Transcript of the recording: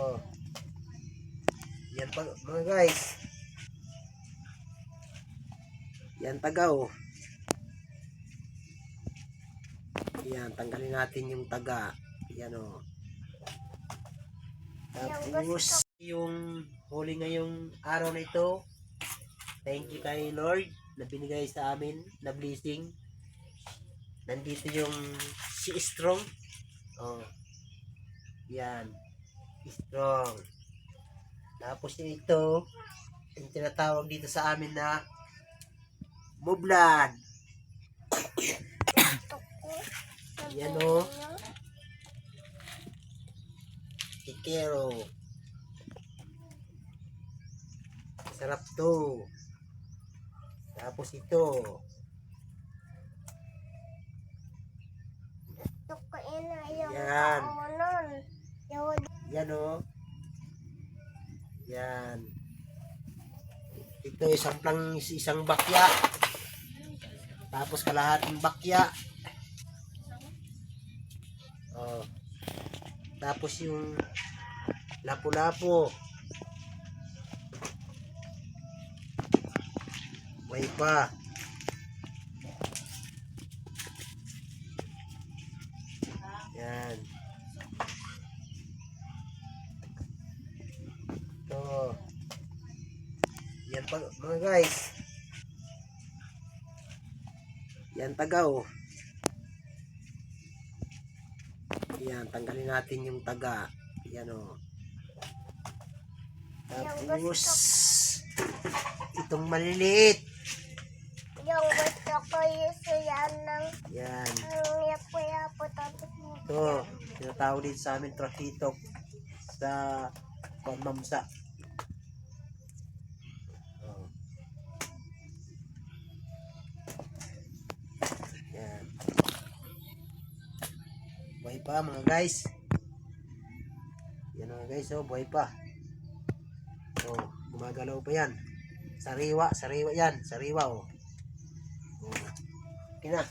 Oh. Yan pa mga guys. Yan taga oh. Yan, tanggalin natin yung taga. Yan oh. Tapos yung huli ngayong araw na ito. Thank you kay Lord na binigay sa amin na blessing. Nandito yung si Strong. Oh. Yan. Strong. Tapos ito, yung tinatawag dito sa amin na Mublad. Yan o. Kikero. Sarap to. Tapos ito. Yan. Yan o. Yan. Ito isang bakya. Tapos kalahating bakya. Oh. Tapos yung lapu-lapu. May pa. Yan. Ito. Yan pa mga guys. Yan taga oh. Yan, tanggalin natin yung taga. Yan o. Tapos, itong maliliit. Yung gusto ko yung yan ng yan. yapo-yapo tapos Ito, tinatawag din sa amin trakitok sa pamamsa. Oh. Yan. Buhay pa mga guys. Yan mga guys, oh, buhay pa. Oh, gumagalaw pa yan. Sariwa yan, sariwa oh. Oh. Okay na.